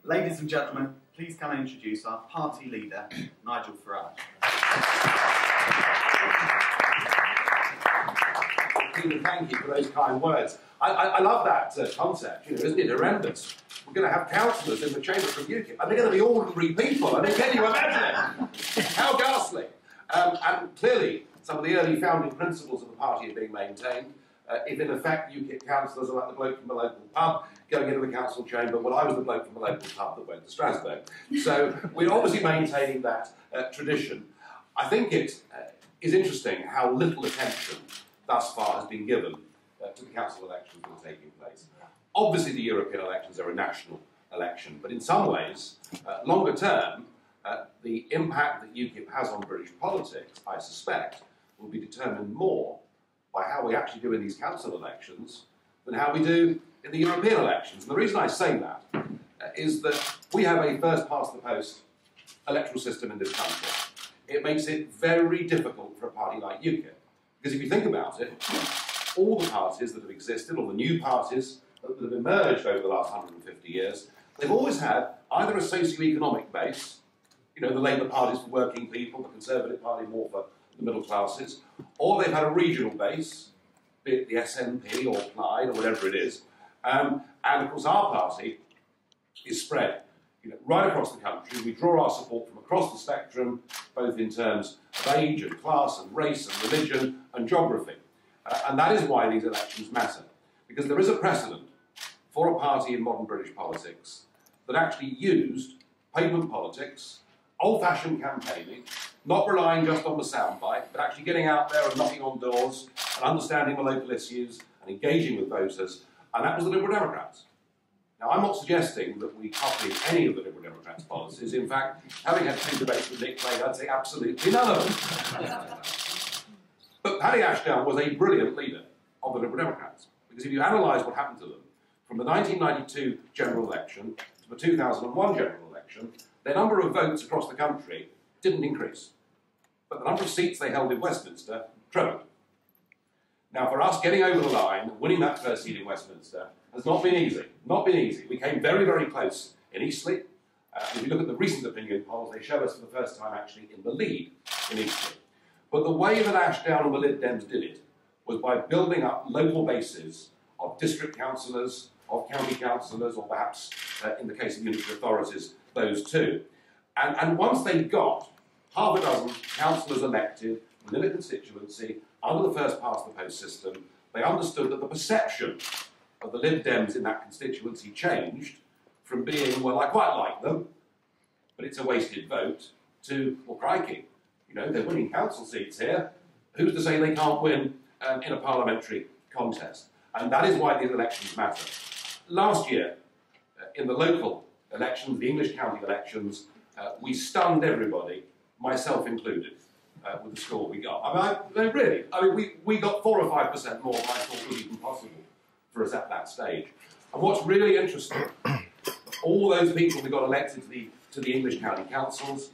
Ladies and gentlemen, please can I introduce our party leader, Nigel Farage. Thank you for those kind words. I love that concept, isn't it? Horrendous. We're going to have councillors in the chamber from UKIP, and they're going to be ordinary people. I mean, can you imagine it? How ghastly. And clearly, some of the early founding principles of the party are being maintained. If in effect UKIP councillors are like the bloke from the local pub going into the council chamber, well, I was the bloke from the local pub that went to Strasbourg. So we're obviously maintaining that tradition. I think it is interesting how little attention thus far has been given to the council elections that are taking place. Obviously the European elections are a national election, but in some ways, longer term, the impact that UKIP has on British politics, I suspect, will be determined more by how we actually do in these council elections than how we do in the European elections. And the reason I say that is that we have a first-past-the-post electoral system in this country. It makes it very difficult for a party like UKIP. Because if you think about it, all the parties that have existed, all the new parties that have emerged over the last 150 years, they've always had either a socio-economic base, the Labour Party's for working people, the Conservative Party more for the middle classes, or they've had a regional base, be it the SNP or Clyde or whatever it is. And of course our party is spread right across the country. We draw our support from across the spectrum, both in terms of age and class and race and religion and geography. And that is why these elections matter. Because there is a precedent for a party in modern British politics that actually used pavement politics, old-fashioned campaigning, not relying just on the soundbite, but actually getting out there and knocking on doors and understanding the local issues and engaging with voters, and that was the Liberal Democrats. Now, I'm not suggesting that we copy any of the Liberal Democrats' policies. In fact, having had 2 debates with Nick Clegg, I'd say absolutely none of them. But Paddy Ashdown was a brilliant leader of the Liberal Democrats, because if you analyse what happened to them, from the 1992 general election to the 2001 general election, their number of votes across the country didn't increase. But the number of seats they held in Westminster trebled. Now, for us, getting over the line, winning that first seat in Westminster has not been easy. Not been easy. We came very, very close in Eastleigh. If you look at the recent opinion polls, they show us for the first time actually in the lead in Eastleigh. But the way that Ashdown and the Lib Dems did it was by building up local bases of district councillors, of county councillors, or perhaps, in the case of unitary authorities, those two. And once they got half a dozen councillors elected within a constituency under the first-past-the-post system, they understood that the perception of the Lib Dems in that constituency changed from being, well, I quite like them, but it's a wasted vote, to, well, crikey, they're winning council seats here. Who's to say they can't win in a parliamentary contest? And that is why these elections matter. Last year, in the local elections, the English county elections, we stunned everybody, myself included, with the score we got. We got 4 or 5% more than I thought was even possible for us at that stage. And what's really interesting, all those people who got elected to the English county councils,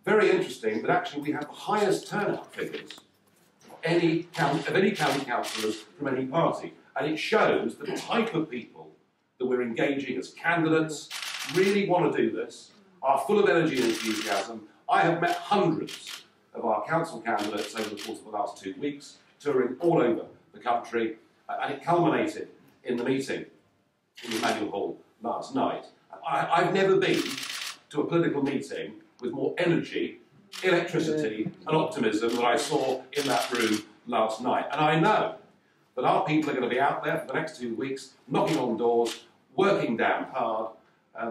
very interesting, but actually we have the highest turnout figures of any county councillors from any party. And it shows the type of people that we're engaging as candidates really want to do this, are full of energy and enthusiasm. I have met hundreds of our council candidates over the course of the last 2 weeks, touring all over the country, and it culminated in the meeting in the Emmanuel Hall last night. I've never been to a political meeting with more energy, electricity and optimism than I saw in that room last night. And I know that our people are going to be out there for the next 2 weeks, knocking on doors, working damn hard.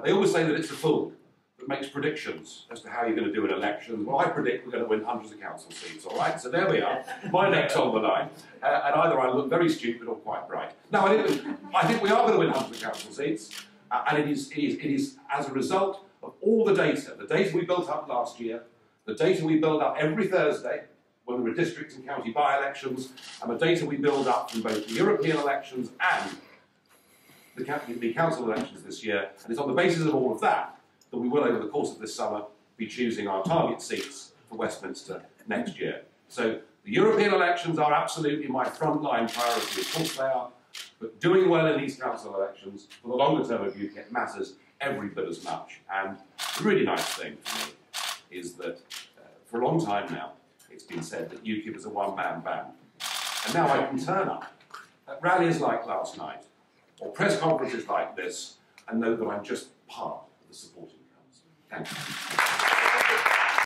They always say that it's a fool that makes predictions as to how you're going to do an election. Well, I predict we're going to win hundreds of council seats, all right? So there we are. My neck's on the line. And either I look very stupid or quite bright. No, I think we are going to win hundreds of council seats. And it is as a result of all the data we built up last year, the data we build up every Thursday when there are district and county by-elections, and the data we build up from both the European elections and the council elections this year. And it's on the basis of all of that that we will, over the course of this summer, be choosing our target seats for Westminster next year. So the European elections are absolutely my frontline priority. Of course they are. But doing well in these council elections for the longer term of UKIP matters every bit as much. And the really nice thing for me is that for a long time now, it's been said that UKIP is a one-man band. And now I can turn up at rallies like last night, or press conferences like this, and know that I'm just part of the supporting council. Thank you.